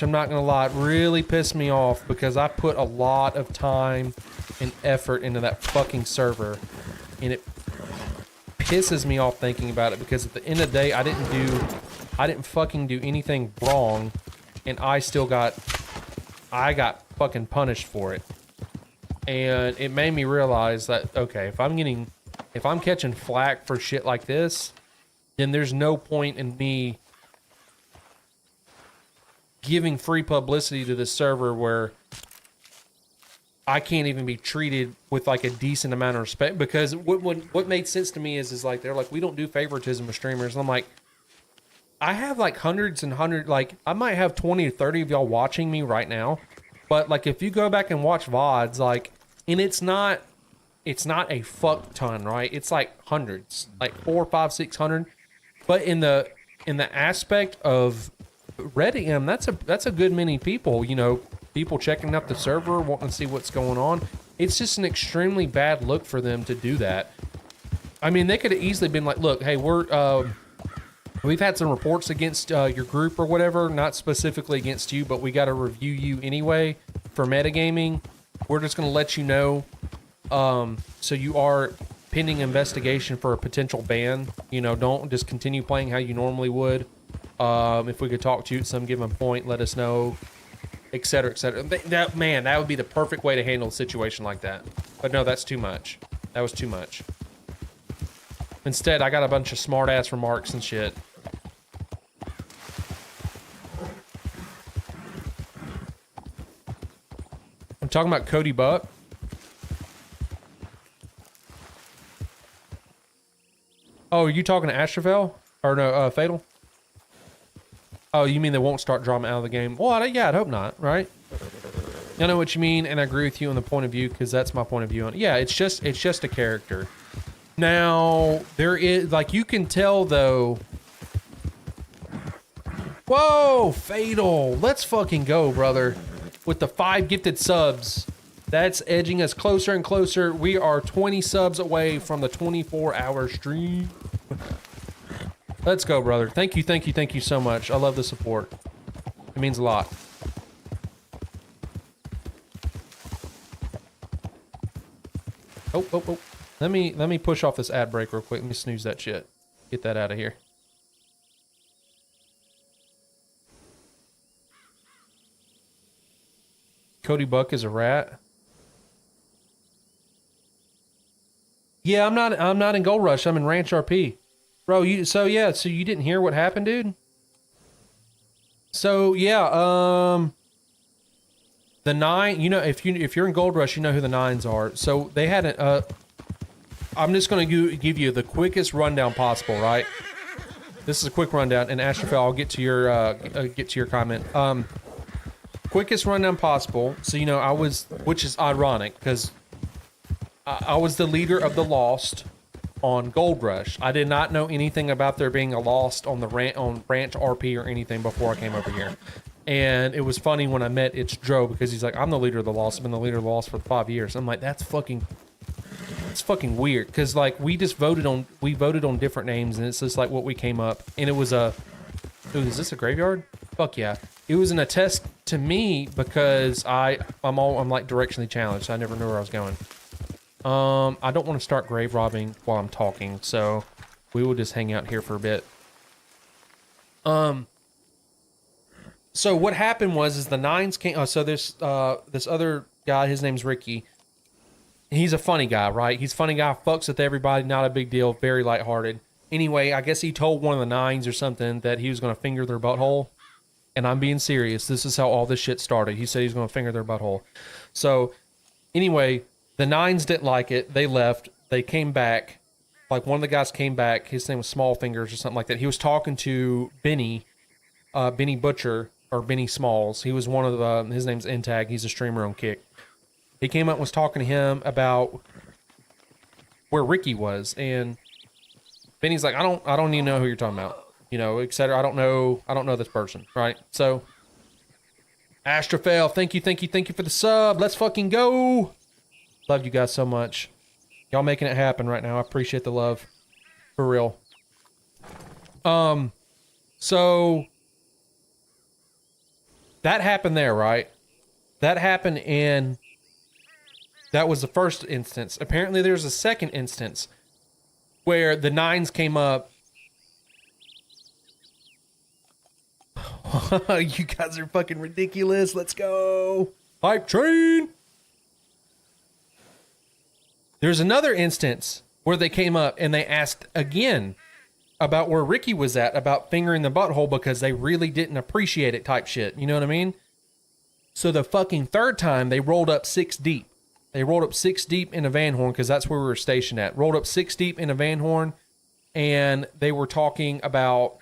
Rush, I'm not gonna lie, it really pissed me off because I put a lot of time and effort into that fucking server, and it pisses me off thinking about it because at the end of the day, I didn't fucking do anything wrong, and I got fucking punished for it. And it made me realize that, okay, if I'm catching flack for shit like this, then there's no point in me giving free publicity to this server where I can't even be treated with like a decent amount of respect. Because what made sense to me is like, they're like, we don't do favoritism with streamers. And I'm like, I have like hundreds and hundreds, like I might have 20 or 30 of y'all watching me right now. But like, if you go back and watch VODs, like, and it's not a fuck ton, right? It's like hundreds, like 400, 500, 600. But in the aspect of Reddit, that's a good many people, you know, people checking out the server, wanting to see what's going on. It's just an extremely bad look for them to do that. I mean, they could have easily been like, look, hey, we've had some reports against your group or whatever, not specifically against you, but we got to review you anyway for metagaming. We're just going to let you know. So you are pending investigation for a potential ban. You know, don't just continue playing how you normally would. If we could talk to you at some given point, let us know, et cetera, et cetera. That would be the perfect way to handle a situation like that. But no, that's too much. That was too much. Instead, I got a bunch of smart-ass remarks and shit. I'm talking about Cody Buck. Oh, are you talking to Astrovel? Or no, Fatal? Oh, you mean they won't start drama out of the game? Well, yeah, I'd hope not, right? I know what you mean, and I agree with you on the point of view, because that's my point of view on it. Yeah, it's just a character. Now, there is, like, you can tell, though... Whoa, Fatal! Let's fucking go, brother. With the 5 gifted subs. That's edging us closer and closer. We are 20 subs away from the 24-hour stream. Let's go, brother. Thank you so much. I love the support. It means a lot. Oh. Let me push off this ad break real quick. Let me snooze that shit. Get that out of here. Cody Buck is a rat. Yeah, I'm not in Gold Rush. I'm in Ranch RP. Bro, so you didn't hear what happened, dude? So yeah, the 9, you know, if you're in Gold Rush, you know who the 9s are. So they had I'm just gonna give you the quickest rundown possible, right? This is a quick rundown, and Astrophel, I'll get to your comment. Quickest rundown possible. So you know, which is ironic because I was the leader of the Lost on Gold Rush. I did not know anything about there being a Lost on Ranch RP or anything before I came over here. And it was funny when I met It's Dro because he's like, I'm the leader of the Lost. I've been the leader of the Lost for 5 years. I'm like, it's fucking weird because like we voted on different names and it's just like what we came up and it was is this a graveyard? Fuck yeah. It was an attest to me because I'm like directionally challenged. So I never knew where I was going. I don't want to start grave robbing while I'm talking, so we will just hang out here for a bit. So what happened was the 9s came. So this other guy, his name's Ricky. He's a funny guy, right? He's a funny guy, fucks with everybody, not a big deal, very lighthearted. Anyway, I guess he told one of the 9s or something that he was going to finger their butthole. And I'm being serious. This is how all this shit started. He said he was going to finger their butthole. So anyway, the 9s didn't like it. They left. They came back. Like one of the guys came back. His name was Small Fingers or something like that. He was talking to Benny Butcher or Benny Smalls. He was one of the, his name's Intag. He's a streamer on Kick. He came up and was talking to him about where Ricky was. And Benny's like, I don't even know who you're talking about. You know, et cetera. I don't know this person. Right. So Astrophel, thank you for the sub. Let's fucking go. Love you guys so much. Y'all making it happen right now. I appreciate the love. For real. So that happened there, right? That happened in, that was the first instance. Apparently there's a second instance where the nines came up. You guys are fucking ridiculous. Let's go. Hype train. There's another instance where they came up and they asked again about where Ricky was at, about fingering the butthole, because they really didn't appreciate it type shit. You know what I mean? So the fucking third time they rolled up 6 deep. They rolled up 6 deep in a Van Horn, because that's where we were stationed at. Rolled up 6 deep in a Van Horn, and they were talking about,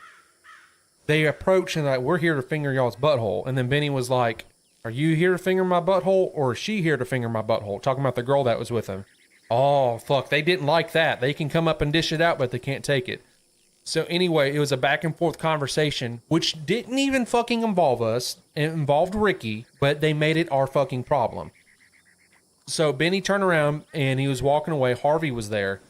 they approached and like, we're here to finger y'all's butthole. And then Benny was like, are you here to finger my butthole, or is she here to finger my butthole? Talking about the girl that was with him. Oh, fuck. They didn't like that. They can come up and dish it out, but they can't take it. So anyway, it was a back and forth conversation, which didn't even fucking involve us. It involved Ricky, but they made it our fucking problem. So Benny turned around and he was walking away. Harvey was there.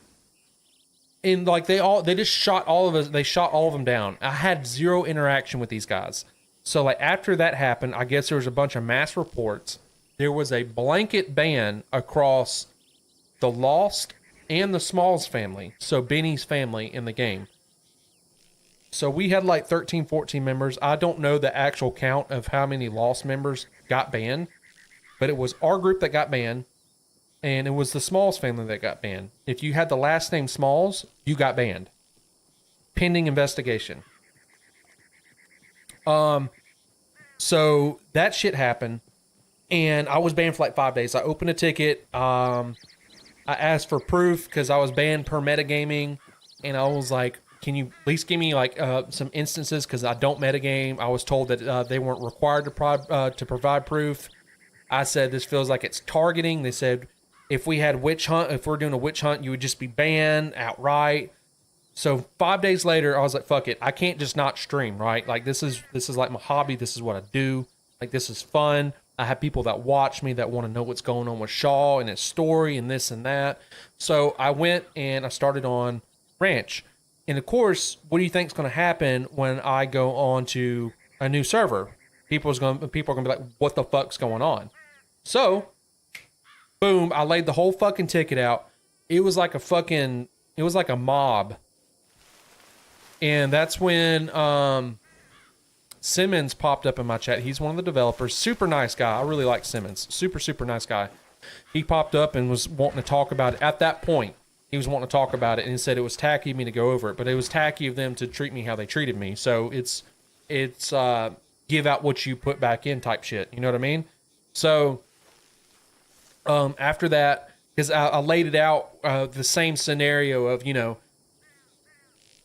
And like they just shot all of us. They shot all of them down. I had zero interaction with these guys. So like after that happened, I guess there was a bunch of mass reports. There was a blanket ban across the Lost and the Smalls family. So Benny's family in the game. So we had like 13, 14 members. I don't know the actual count of how many Lost members got banned, but it was our group that got banned, and it was the Smalls family that got banned. If you had the last name Smalls, you got banned. Pending investigation. So that shit happened, and I was banned for like 5 days. I opened a ticket. I asked for proof because I was banned per metagaming, and I was like, can you at least give me like some instances, because I don't metagame. I was told that they weren't required to provide proof. I said, this feels like it's targeting. They said, if we had witch hunt, if we're doing a witch hunt, you would just be banned outright. So 5 days later, I was like, fuck it. I can't just not stream, right? Like this is like my hobby. This is what I do. Like this is fun. I have people that watch me that want to know what's going on with Shaw and his story and this and that. So I went and I started on Ranch. And of course, what do you think is going to happen when I go on to a new server? People are going to be like, what the fuck's going on? So, boom, I laid the whole fucking ticket out. It was like a mob. And that's when Simmons popped up in my chat. He's one of the developers. Super nice guy. I really like Simmons. Super, super nice guy. He popped up and was wanting to talk about it. At that point, he was wanting to talk about it, and he said it was tacky of me to go over it, but it was tacky of them to treat me how they treated me. So it's give out what you put back in type shit. You know what I mean? So after that, because I laid it out, the same scenario of, you know,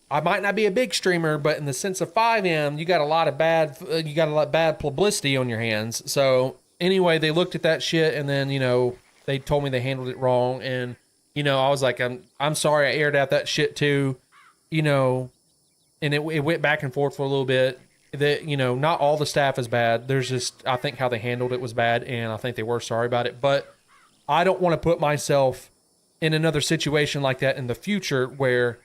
I might not be a big streamer, but in the sense of 5M, you got a lot of bad publicity on your hands. So anyway, they looked at that shit, and then, you know, they told me they handled it wrong, and you know, I was like, I'm sorry I aired out that shit too, you know, and it went back and forth for a little bit. That, you know, not all the staff is bad. There's just, I think how they handled it was bad, and I think they were sorry about it. But I don't want to put myself in another situation like that in the future where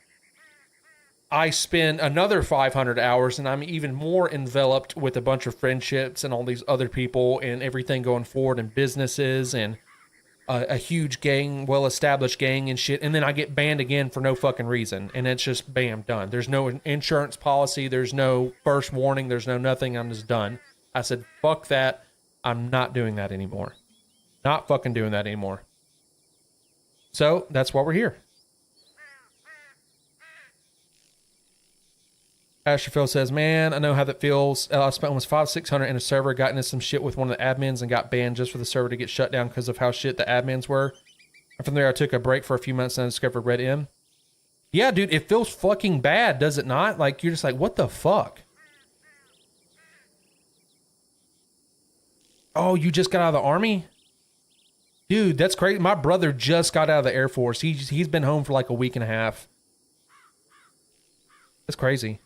I spend another 500 hours and I'm even more enveloped with a bunch of friendships and all these other people and everything going forward and businesses and a huge gang, well-established gang and shit, and then I get banned again for no fucking reason, and it's just bam, done. There's no insurance policy, there's no first warning, there's no nothing, I'm just done. I said, fuck that, I'm not doing that anymore. Not fucking doing that anymore. So, that's why we're here. Asherfield says, man, I know how that feels. I spent almost $500-600 in a server, got into some shit with one of the admins and got banned just for the server to get shut down because of how shit the admins were. And from there, I took a break for a few months and I discovered Red M. Yeah, dude, it feels fucking bad, does it not? Like, you're just like, what the fuck? Oh, you just got out of the army? Dude, that's crazy. My brother just got out of the Air Force. He's been home for like a week and a half. That's crazy.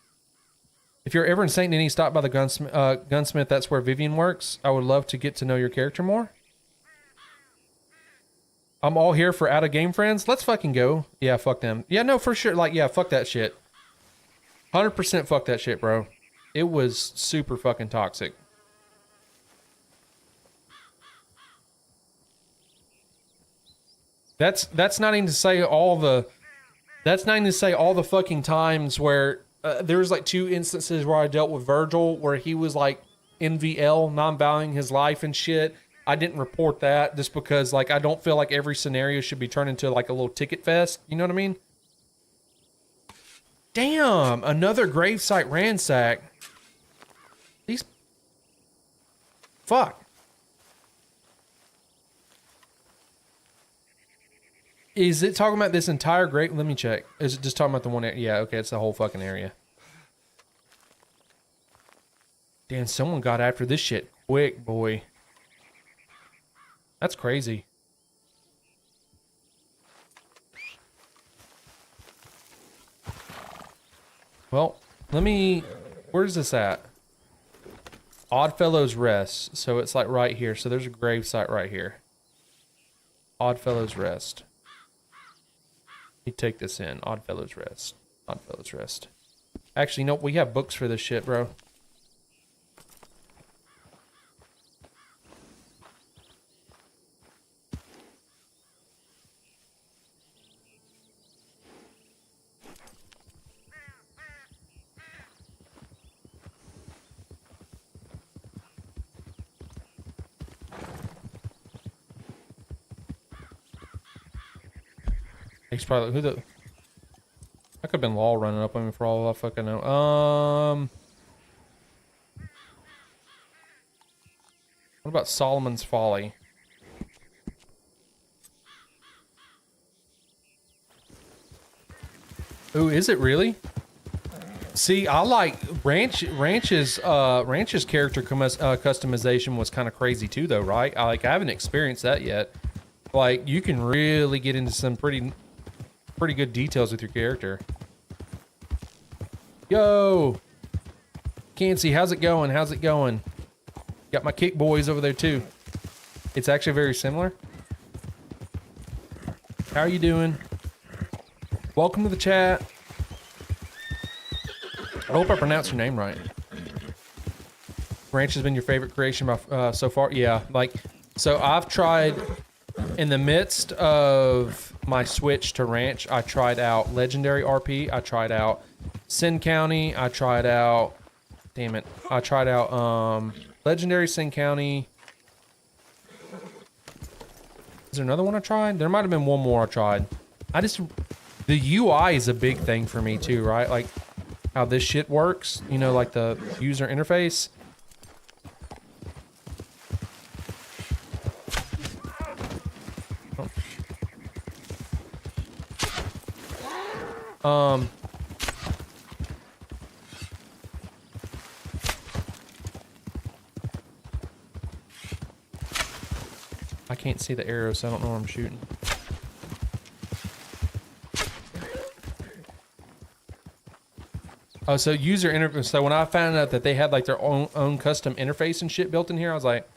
If you're ever in St. Denis, stop by the gunsmith. That's where Vivian works. I would love to get to know your character more. I'm all here for out of game friends. Let's fucking go. Yeah, fuck them. Yeah, no, for sure. Like, yeah, fuck that shit. 100% fuck that shit, bro. It was super fucking toxic. That's not even to say all the. That's not even to say all the fucking times where there was like 2 instances where I dealt with Virgil where he was like NVL, non-valuing his life and shit. I didn't report that just because like I don't feel like every scenario should be turned into like a little ticket fest. You know what I mean? Damn, another gravesite ransack. These fuck. Is it talking about this entire grave? Let me check. Is it just talking about the one area? Yeah, okay, it's the whole fucking area. Damn, someone got after this shit quick, boy. That's crazy. Well, let me... Where's this at? Oddfellows Rest. So it's like right here. So there's a gravesite right here. Oddfellows Rest. You take this in. Oddfellows Rest. Oddfellows Rest. Actually, no, we have books for this shit, bro. He's probably who the. That could have been Law running up on me for all I fucking know. What about Solomon's Folly? Ooh, is it really? See, I like Ranch's character customization was kind of crazy too, though, right? I haven't experienced that yet. Like, you can really get into some pretty good details with your character. Yo, Cansey, how's it going? How's it going? Got my kick boys over there too. It's actually very similar. How are you doing? Welcome to the chat. I hope I pronounced your name right. Ranch has been your favorite creation by, so far? Yeah, like, so I've tried, in the midst of my switch to Ranch, I tried out Legendary RP, I tried out Sin County, I tried out, damn it, I tried out Legendary Sin County. Is there another one I tried? There might have been one more I tried. The UI is a big thing for me too, right? Like, how this shit works, you know, like the user interface. I can't see the arrows, so I don't know where I'm shooting. Oh, so user interface. So when I found out that they had like their own custom interface and shit built in here, I was like,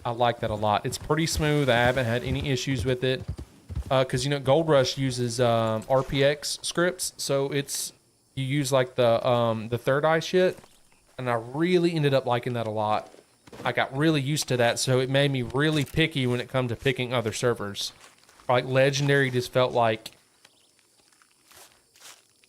I like that a lot. It's pretty smooth. I haven't had any issues with it. Because, you know, Gold Rush uses RPX scripts, so you use like the third eye shit, and I really ended up liking that a lot. I got really used to that, so it made me really picky when it comes to picking other servers. Like Legendary just felt like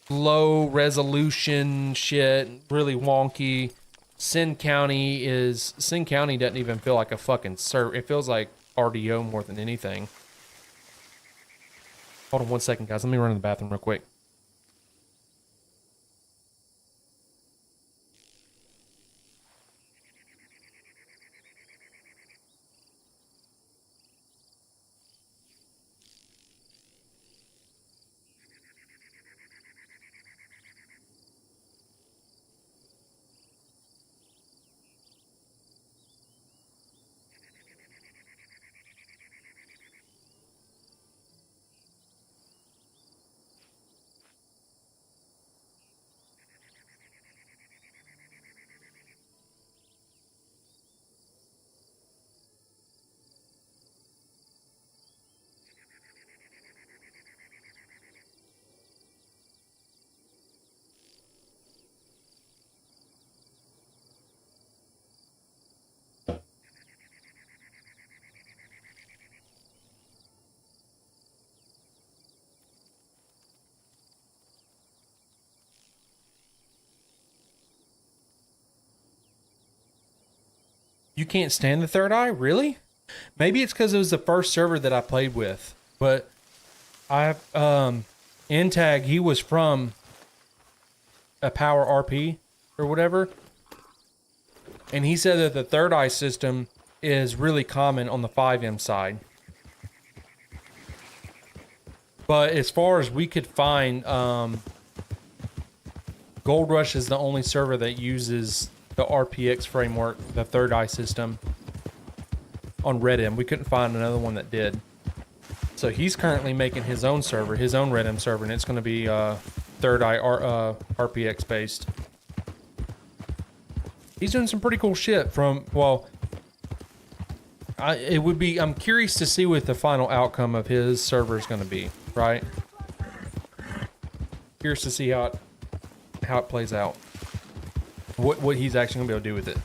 low resolution shit, really wonky. Sin County doesn't even feel like a fucking server. It feels like RDO more than anything. Hold on one second, guys. Let me run to the bathroom real quick. You can't stand the third eye? Really? Maybe it's because it was the first server that I played with. But I Intag, he was from a Power RP or whatever. And he said that the third eye system is really common on the 5M side. But as far as we could find, Gold Rush is the only server that uses the RPX framework, the third eye system on Redm. We couldn't find another one that did. So he's currently making his own server, his own Redm server, and it's going to be third eye RPX based. He's doing some pretty cool shit from, well, I'm curious to see what the final outcome of his server is going to be, right? Curious to see how it plays out. What he's actually going to be able to do with it.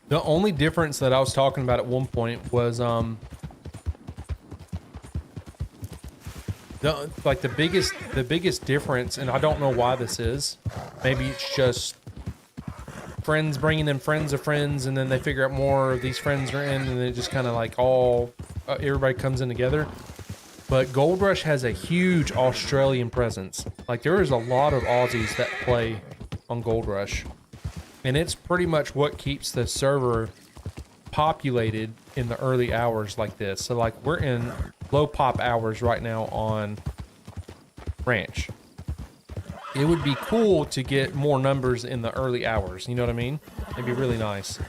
The only difference that I was talking about at one point was the biggest difference, and I don't know why this is. Maybe it's just friends bringing in friends of friends, and then they figure out more of these friends are in, and it just kind of like everybody comes in together. But Gold Rush has a huge Australian presence. Like there is a lot of Aussies that play on Gold Rush. And it's pretty much what keeps the server populated in the early hours like this. So like we're in low pop hours right now on Ranch. It would be cool to get more numbers in the early hours. You know what I mean? It'd be really nice.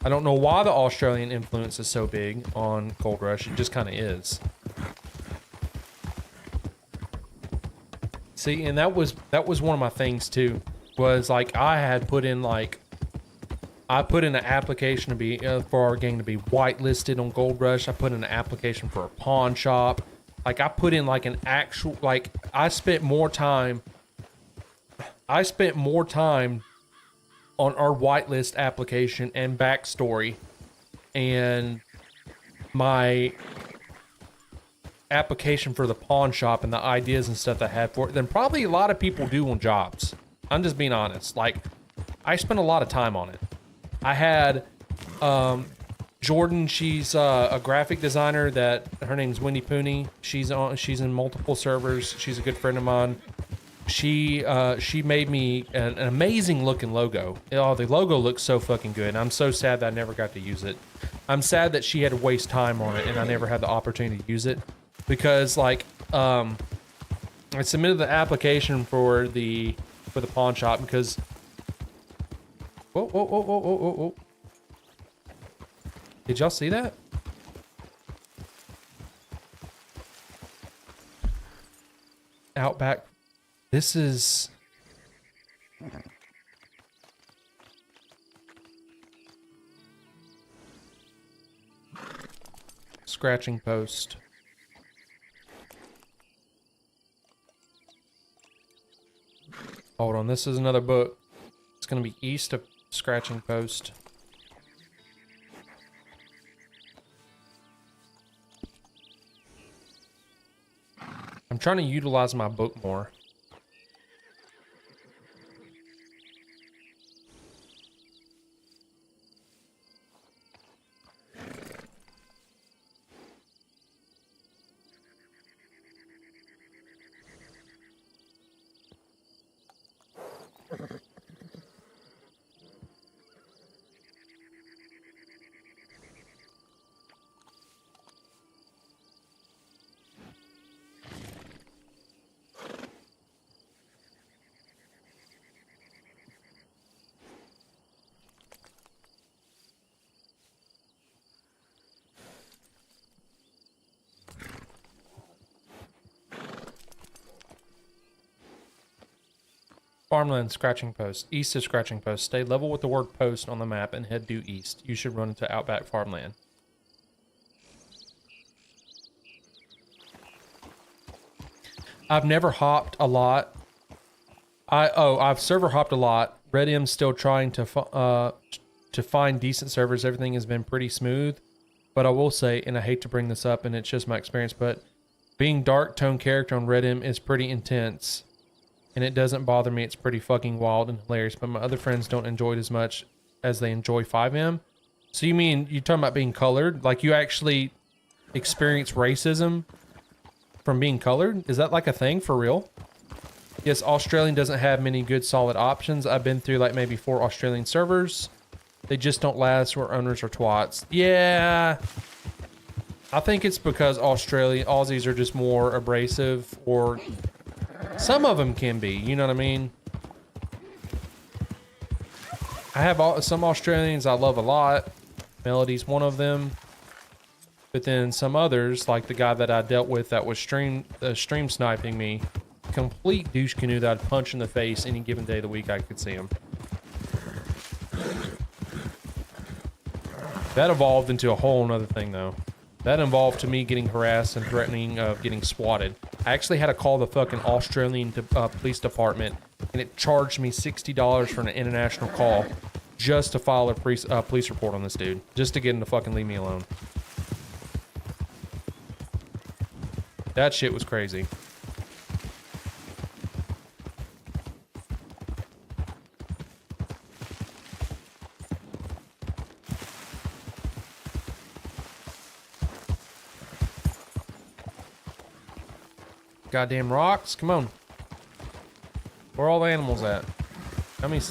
I don't know why the Australian influence is so big on Gold Rush. It just kind of is. See, and that was one of my things too. Was like I had put in an application to be for our gang to be whitelisted on Gold Rush. I put in an application for a pawn shop. Like I put in like an actual, like I spent more time on our whitelist application and backstory and my application for the pawn shop and the ideas and stuff I had for it than probably a lot of people do on jobs. I'm just being honest. Like, I spent a lot of time on it. I had Jordan. She's a graphic designer. That her name's Wendy Pooney. She's in multiple servers. She's a good friend of mine. She made me an amazing looking logo. Oh, the logo looks so fucking good. I'm so sad that I never got to use it. I'm sad that she had to waste time on it and I never had the opportunity to use it because like I submitted the application for the pawn shop because whoa. Did y'all see that? Outback. This is scratching post. Hold on, this is another book. It's going to be east of Scratching Post. I'm trying to utilize my book more. Farmland, Scratching Post. East of Scratching Post. Stay level with the word post on the map and head due east. You should run into Outback Farmland. I've never hopped a lot. I've server hopped a lot. Red M's still trying to find decent servers. Everything has been pretty smooth, but I will say, and I hate to bring this up, and it's just my experience, but being dark tone character on Red M is pretty intense, and it doesn't bother me. It's pretty fucking wild and hilarious. But my other friends don't enjoy it as much as they enjoy 5M. So you mean you're talking about being colored? Like you actually experience racism from being colored? Is that like a thing for real? Yes, Australian doesn't have many good solid options. I've been through like maybe 4 Australian servers. They just don't last, where owners are twats. Yeah. I think it's because Aussies are just more abrasive, or some of them can be, you know what I mean? I have some Australians I love a lot. Melody's one of them. But then some others, like the guy that I dealt with that was stream sniping me, complete douche canoe that I'd punch in the face any given day of the week I could see him. That evolved into a whole nother thing though. That involved to me getting harassed and threatening of getting swatted. I actually had to call the fucking Australian police department, and it charged me $60 for an international call just to file a police report on this dude, just to get him to fucking leave me alone. That shit was crazy. Goddamn rocks, come on. Where are all the animals at? How many?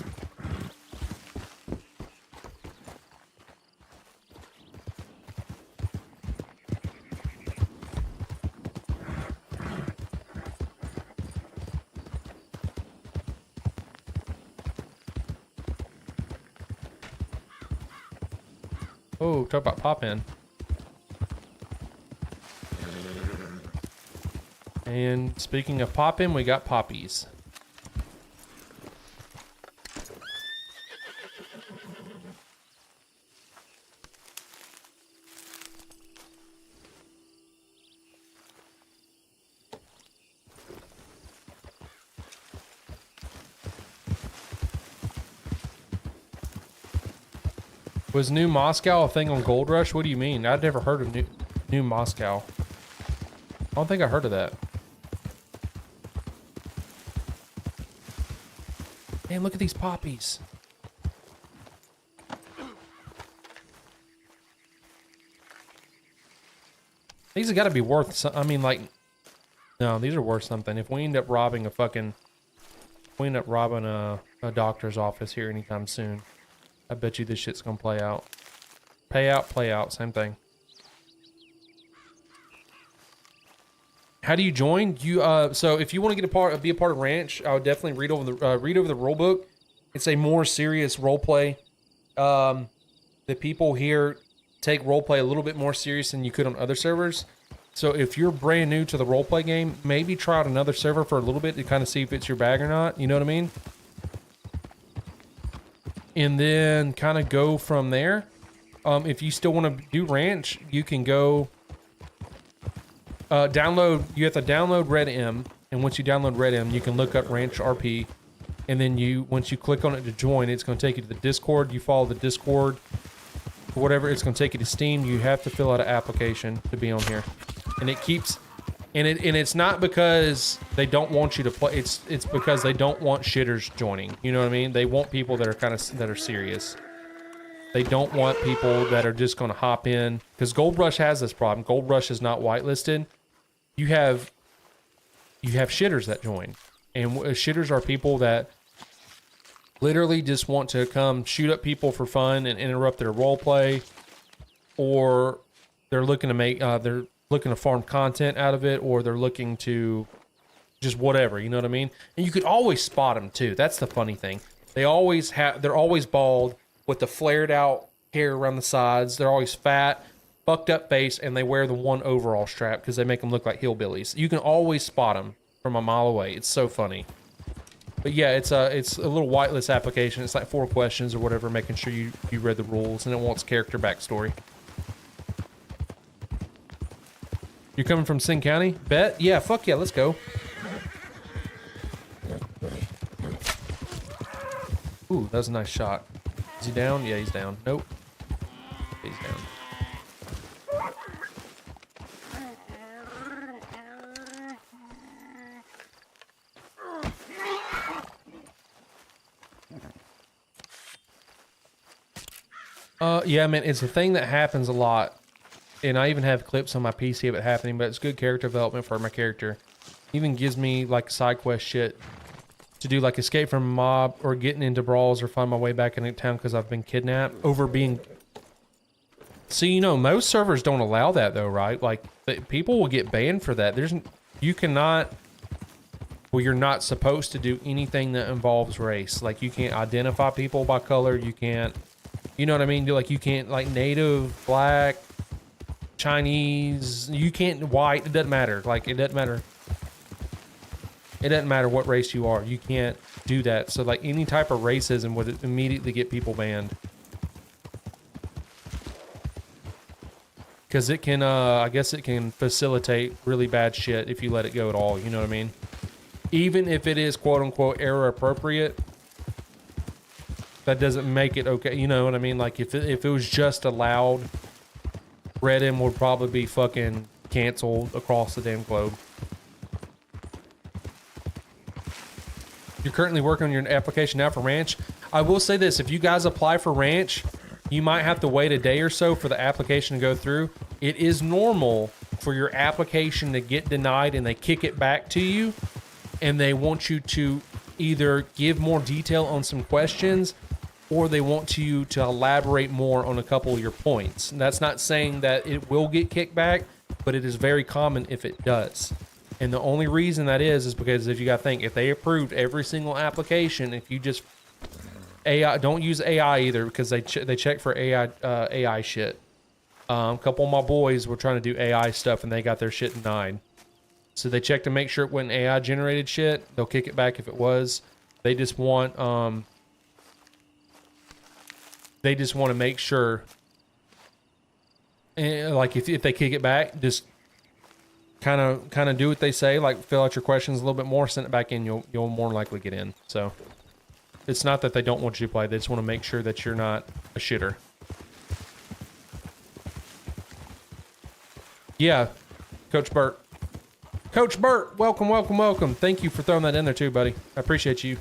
Oh, talk about pop-in. And speaking of pop-in, we got poppies. Was New Moscow a thing on Gold Rush? What do you mean? I'd never heard of New Moscow. I don't think I heard of that. Man, look at these poppies. These have got to be worth some, I mean, like, no, these are worth something. If we end up robbing a doctor's office here anytime soon, I bet you this shit's gonna play out. Pay out, play out, same thing. How do you join? You so if you want to be a part of Ranch, I would definitely read over the rule book. It's a more serious role play. The people here take role play a little bit more serious than you could on other servers. So if you're brand new to the role play game, maybe try out another server for a little bit to kind of see if it's your bag or not. You know what I mean? And then kind of go from there. If you still want to do Ranch, you can go. You have to download Red M, and once you download Red M, you can look up Ranch RP, and then once you click on it to join, it's going to take you to the Discord. You follow the Discord, whatever, it's going to take you to Steam. You have to fill out an application to be on here, and it keeps, and it's not because they don't want you to play. It's because they don't want shitters joining. You know what I mean? They want people that are serious. They don't want people that are just going to hop in, because Gold Rush has this problem. Gold Rush is not whitelisted. You have shitters that join, and shitters are people that literally just want to come shoot up people for fun and interrupt their role play, or they're looking to farm content out of it, or they're looking to just whatever, you know what I mean? And you could always spot them too. That's the funny thing. They're always bald with the flared out hair around the sides. They're always fat, fucked up face, and they wear the one overall strap because they make them look like hillbillies. You can always spot them from a mile away. It's so funny. But yeah, it's a little whitelist application. It's like 4 questions or whatever, making sure you read the rules, and it wants character backstory. You're coming from Sing County? Bet? Yeah, fuck yeah, let's go. Ooh, that was a nice shot. Is he down? Yeah, he's down. Nope. He's down. Yeah, man, it's a thing that happens a lot. And I even have clips on my PC of it happening, but it's good character development for my character. Even gives me like side quest shit to do, like escape from a mob or getting into brawls or find my way back into town because I've been kidnapped over being... So, you know, most servers don't allow that though, right? Like people will get banned for that. You cannot, well, you're not supposed to do anything that involves race. Like you can't identify people by color. You can't, you know what I mean? Like you can't, like native, black, Chinese, you can't, white, it doesn't matter. Like it doesn't matter. It doesn't matter what race you are. You can't do that. So like any type of racism would immediately get people banned. Because it can, I guess it can facilitate really bad shit if you let it go at all. You know what I mean? Even if it is quote unquote error appropriate, that doesn't make it okay. You know what I mean? Like if it was just allowed, Reddit would probably be fucking canceled across the damn globe. You're currently working on your application now for Ranch. I will say this, if you guys apply for Ranch, you might have to wait a day or so for the application to go through. It is normal for your application to get denied and they kick it back to you and they want you to either give more detail on some questions or they want you to elaborate more on a couple of your points. And that's not saying that it will get kicked back, but it is very common if it does. And the only reason that is because if you got to think, if they approved every single application, if you just AI, don't use AI either because they check for AI shit. A couple of my boys were trying to do AI stuff and they got their shit denied. So they check to make sure it wasn't AI generated shit. They'll kick it back if it was. They just want to make sure, like if they kick it back, just kind of do what they say, like fill out your questions a little bit more, send it back in, you'll more likely get in. So it's not that they don't want you to play, they just want to make sure that you're not a shitter. Yeah, Coach Burt. Coach Burt, welcome, welcome, welcome. Thank you for throwing that in there too, buddy. I appreciate you.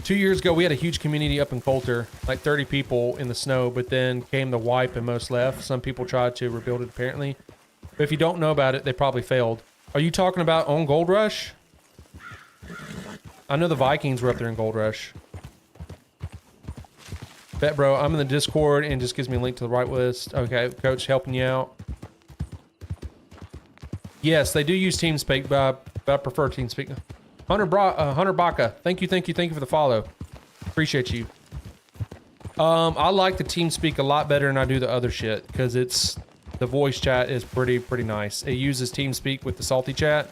2 years ago, we had a huge community up in Coulter, like 30 people in the snow, but then came the wipe and most left. Some people tried to rebuild it, apparently. But if you don't know about it, they probably failed. Are you talking about on Gold Rush? I know the Vikings were up there in Gold Rush. Bet, bro, I'm in the Discord and just gives me a link to the right list. Okay, Coach, helping you out. Yes, they do use TeamSpeak, but I prefer TeamSpeak. Hunter Baca, thank you for the follow. Appreciate you. I like the TeamSpeak a lot better than I do the other shit because the voice chat is pretty nice. It uses TeamSpeak with the salty chat.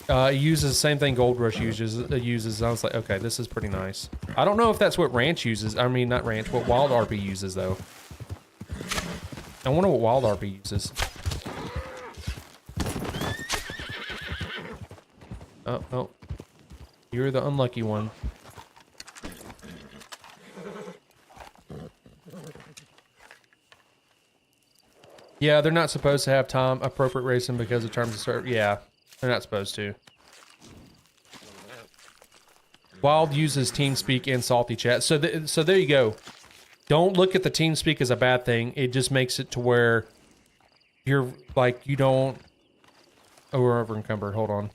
It uses the same thing Gold Rush uses. I was like, okay, this is pretty nice. I don't know if that's what Ranch uses. I mean, not Ranch, what Wild RP uses though. I wonder what Wild RP uses. Oh. You're the unlucky one. Yeah, they're not supposed to have time appropriate racing because of terms of service. Yeah, they're not supposed to. Wild uses TeamSpeak and salty chat. So there you go. Don't look at the TeamSpeak as a bad thing. It just makes it to where you're like, you don't... Oh, we're over encumbered. Hold on.